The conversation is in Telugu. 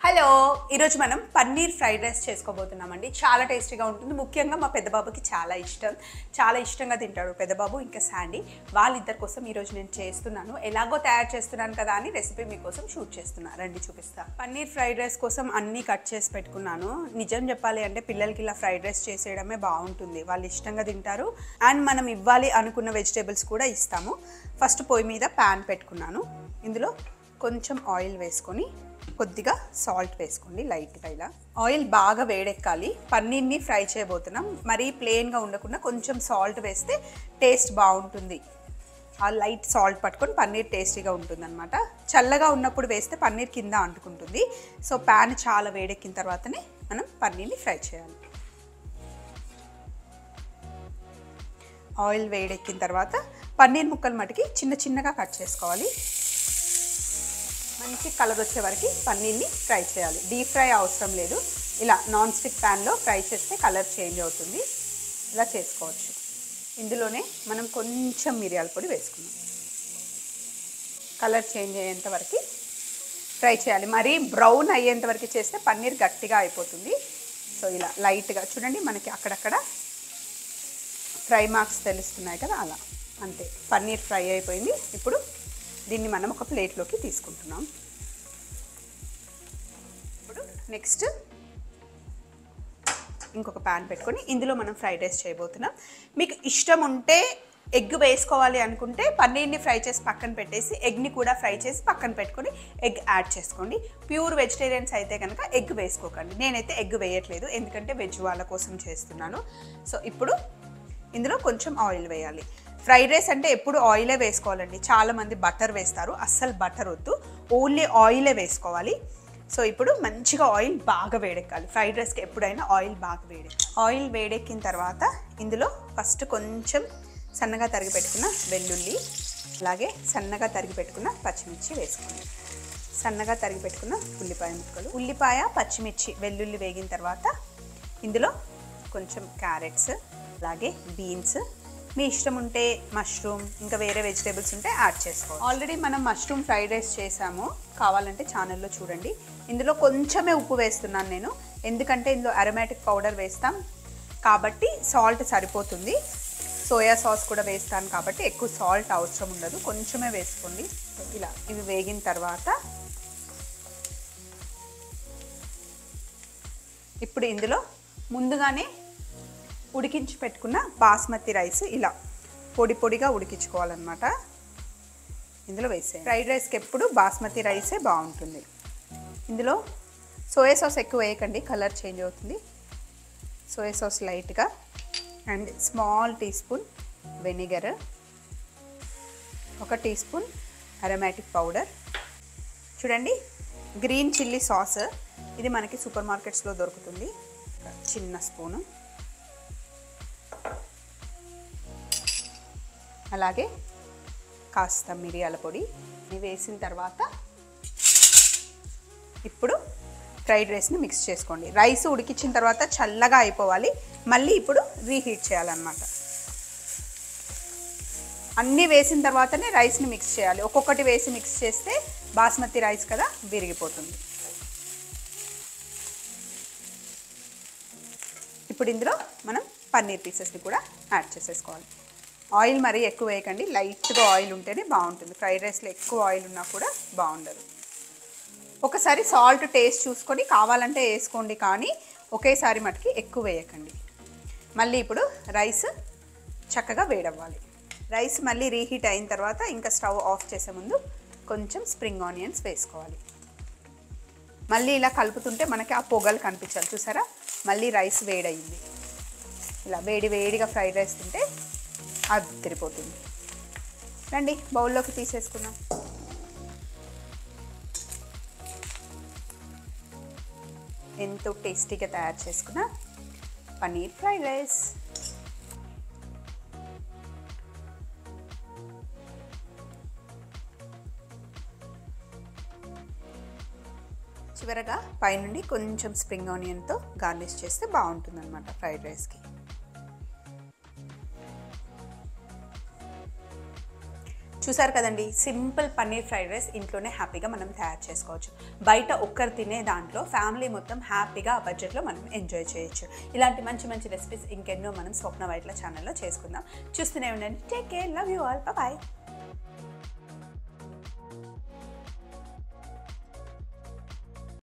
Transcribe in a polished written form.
హలో ఈరోజు మనం పన్నీర్ ఫ్రైడ్ రైస్ చేసుకోబోతున్నామండి. చాలా టేస్టీగా ఉంటుంది. ముఖ్యంగా మా పెద్ద బాబుకి చాలా ఇష్టంగా తింటాడు పెద్ద బాబు ఇంకా శాండీ. వాళ్ళిద్దరి కోసం ఈరోజు నేను చేస్తున్నాను. ఎలాగో తయారు చేస్తున్నాను కదా అని రెసిపీ మీకోసం షూట్ చేస్తున్నాను. రండి చూపిస్తా. పన్నీర్ ఫ్రైడ్ రైస్ కోసం అన్నీ కట్ చేసి పెట్టుకున్నాను. నిజం చెప్పాలి అంటే పిల్లలకి ఇలా ఫ్రైడ్ రైస్ చేసేయడమే బాగుంటుంది. వాళ్ళు ఇష్టంగా తింటారు అండ్ మనం ఇవ్వాలి అనుకున్న వెజిటేబుల్స్ కూడా ఇస్తాము. ఫస్ట్ పొయ్యి మీద ప్యాన్ పెట్టుకున్నాను. ఇందులో కొంచెం ఆయిల్ వేసుకొని కొద్దిగా సాల్ట్ వేసుకోండి లైట్గా. ఇలా ఆయిల్ బాగా వేడెక్కాలి. పన్నీర్ని ఫ్రై చేయబోతున్నాం. మరీ ప్లెయిన్గా ఉండకుండా కొంచెం సాల్ట్ వేస్తే టేస్ట్ బాగుంటుంది. ఆ లైట్ సాల్ట్ పట్టుకొని పన్నీర్ టేస్టీగా ఉంటుంది అనమాట. చల్లగా ఉన్నప్పుడు వేస్తే పన్నీర్ కింద అంటుకుంటుంది. సో ప్యాన్ చాలా వేడెక్కిన తర్వాతనే మనం పన్నీర్ని ఫ్రై చేయాలి. ఆయిల్ వేడెక్కిన తర్వాత పన్నీర్ ముక్కలు మటుకి చిన్నగా కట్ చేసుకోవాలి. మంచి కలర్ వచ్చే వరకు పన్నీర్ని ఫ్రై చేయాలి. డీప్ ఫ్రై అవసరం లేదు. ఇలా నాన్ స్టిక్ ప్యాన్లో ఫ్రై చేస్తే కలర్ చేంజ్ అవుతుంది. ఇలా చేసుకోవచ్చు. ఇందులోనే మనం కొంచెం మిరియాల పొడి వేసుకున్నాం. కలర్ చేంజ్ అయ్యేంత వరకు ఫ్రై చేయాలి. మరీ బ్రౌన్ అయ్యేంత వరకు చేస్తే పన్నీర్ గట్టిగా అయిపోతుంది. సో ఇలా లైట్గా చూడండి, మనకి అక్కడక్కడ ఫ్రై మార్క్స్ తెలుస్తున్నాయి కదా, అలా అంతే. పన్నీర్ ఫ్రై అయిపోయింది. ఇప్పుడు దీన్ని మనం ఒక ప్లేట్లోకి తీసుకుంటున్నాం. ఇప్పుడు నెక్స్ట్ ఇంకొక ప్యాన్ పెట్టుకొని ఇందులో మనం ఫ్రైడ్ రైస్ చేయబోతున్నాం. మీకు ఇష్టం ఉంటే ఎగ్ వేసుకోవాలి అనుకుంటే పన్నీర్ని ఫ్రై చేసి పక్కన పెట్టేసి ఎగ్ని కూడా ఫ్రై చేసి పక్కన పెట్టుకొని ఎగ్ యాడ్ చేసుకోండి. ప్యూర్ వెజిటేరియన్స్ అయితే కనుక ఎగ్ వేసుకోకండి. నేనైతే ఎగ్ వేయట్లేదు, ఎందుకంటే వెజ్ వాళ్ళ కోసం చేస్తున్నాను. సో ఇప్పుడు ఇందులో కొంచెం ఆయిల్ వేయాలి. ఫ్రైడ్ రైస్ అంటే ఎప్పుడు ఆయిలే వేసుకోవాలండి. చాలామంది బటర్ వేస్తారు. అస్సలు బటర్ వద్దు, ఓన్లీ ఆయిలే వేసుకోవాలి. సో ఇప్పుడు మంచిగా ఆయిల్ బాగా వేడెక్కాలి. ఫ్రైడ్ రైస్కి ఎప్పుడైనా ఆయిల్ బాగా వేడెక్కాలి. ఆయిల్ వేడెక్కిన తర్వాత ఇందులో ఫస్ట్ కొంచెం సన్నగా తరిగి పెట్టుకున్న వెల్లుల్లి, అలాగే సన్నగా తరిగి పెట్టుకున్న పచ్చిమిర్చి వేసుకోండి. సన్నగా తరిగి పెట్టుకున్న ఉల్లిపాయ ముక్కలు, ఉల్లిపాయ పచ్చిమిర్చి వెల్లుల్లి వేగిన తర్వాత ఇందులో కొంచెం క్యారెట్స్, అలాగే బీన్స్, మీ ఇష్టం ఉంటే మష్రూమ్, ఇంకా వేరే వెజిటేబుల్స్ ఉంటే యాడ్ చేసుకోవాలి. ఆల్రెడీ మనం మష్రూమ్ ఫ్రైడ్ రైస్ చేసాము, కావాలంటే ఛానల్లో చూడండి. ఇందులో కొంచెమే ఉప్పు వేస్తున్నాను నేను, ఎందుకంటే ఇందులో అరోమాటిక్ పౌడర్ వేస్తాం కాబట్టి సాల్ట్ సరిపోతుంది. సోయా సాస్ కూడా వేస్తాను కాబట్టి ఎక్కువ సాల్ట్ అవసరం ఉండదు, కొంచెమే వేసుకోండి. ఇలా ఇవి వేగిన తర్వాత ఇప్పుడు ఇందులో ముందుగానే ఉడికించి పెట్టుకున్న బాస్మతి రైస్ ఇలా పొడి పొడిగా ఉడికించుకోవాలన్నమాట. ఇందులో వేసేయండి. ఫ్రైడ్ రైస్కి ఎప్పుడు బాస్మతి రైసే బాగుంటుంది. ఇందులో సోయా సాస్ ఎక్కువ వేయకండి, కలర్ చేంజ్ అవుతుంది. సోయా సాస్ లైట్గా and small teaspoon vinegar, 1 teaspoon aromatic powder. చూడండి, గ్రీన్ చిల్లీ సాస్, ఇది మనకి సూపర్ మార్కెట్స్లో దొరుకుతుంది. చిన్న స్పూను, అలాగే కాస్త మిరియాల పొడి వేసిన తర్వాత ఇప్పుడు ఫ్రైడ్ రైస్ని మిక్స్ చేసుకోండి. రైస్ ఉడికించిన తర్వాత చల్లగా అయిపోవాలి. మళ్ళీ ఇప్పుడు రీహీట్ చేయాలన్నమాట. అన్నీ వేసిన తర్వాతనే రైస్ని మిక్స్ చేయాలి. ఒక్కొక్కటి వేసి మిక్స్ చేస్తే బాస్మతి రైస్ కదా విరిగిపోతుంది. ఇప్పుడు ఇందులో మనం పన్నీర్ పీసెస్ని కూడా యాడ్ చేసేసుకోవాలి. ఆయిల్ మరీ ఎక్కువ వేయకండి, లైట్గా ఆయిల్ ఉంటేనే బాగుంటుంది. ఫ్రైడ్ రైస్లో ఎక్కువ ఆయిల్ ఉన్నా కూడా బాగుండదు. ఒకసారి సాల్ట్ టేస్ట్ చూసుకొని కావాలంటే వేసుకోండి, కానీ ఒకేసారి మటుకి ఎక్కువ వేయకండి. మళ్ళీ ఇప్పుడు రైస్ చక్కగా వేడవ్వాలి. రైస్ మళ్ళీ రీహీట్ అయిన తర్వాత ఇంకా స్టవ్ ఆఫ్ చేసే ముందు కొంచెం స్ప్రింగ్ ఆనియన్స్ వేసుకోవాలి. మళ్ళీ ఇలా కలుపుతుంటే మనకి ఆ పొగలు కనిపించాలి, చూసారా? మళ్ళీ రైస్ వేడయింది. ఇలా వేడిగా ఫ్రైడ్ రైస్ తింటే అదిరిపోతుంది. రండి బౌల్లోకి తీసేసుకుందాం. ఎంతో టేస్టీగా తయారు చేసుకున్న పన్నీర్ ఫ్రైడ్ రైస్. చివరగా పైనుండి కొంచెం స్ప్రింగ్ ఆనియన్తో గార్నిష్ చేస్తే బాగుంటుంది అన్నమాట ఫ్రైడ్ రైస్కి. చూసారు కదండి, సింపుల్ పన్నీర్ ఫ్రైడ్ రైస్ ఇంట్లోనే హ్యాపీగా మనం తయారు చేసుకోవచ్చు. బయట ఒక్కరు తినే దాంట్లో ఫ్యామిలీ మొత్తం హ్యాపీగా ఆ బడ్జెట్లో మనం ఎంజాయ్ చేయొచ్చు. ఇలాంటి మంచి మంచి రెసిపీస్ ఇంకెన్నో మనం స్వప్న వైట్ల ఛానల్లో చేసుకుందాం. చూస్తూనే ఉండండి. Take care, love you all, bye.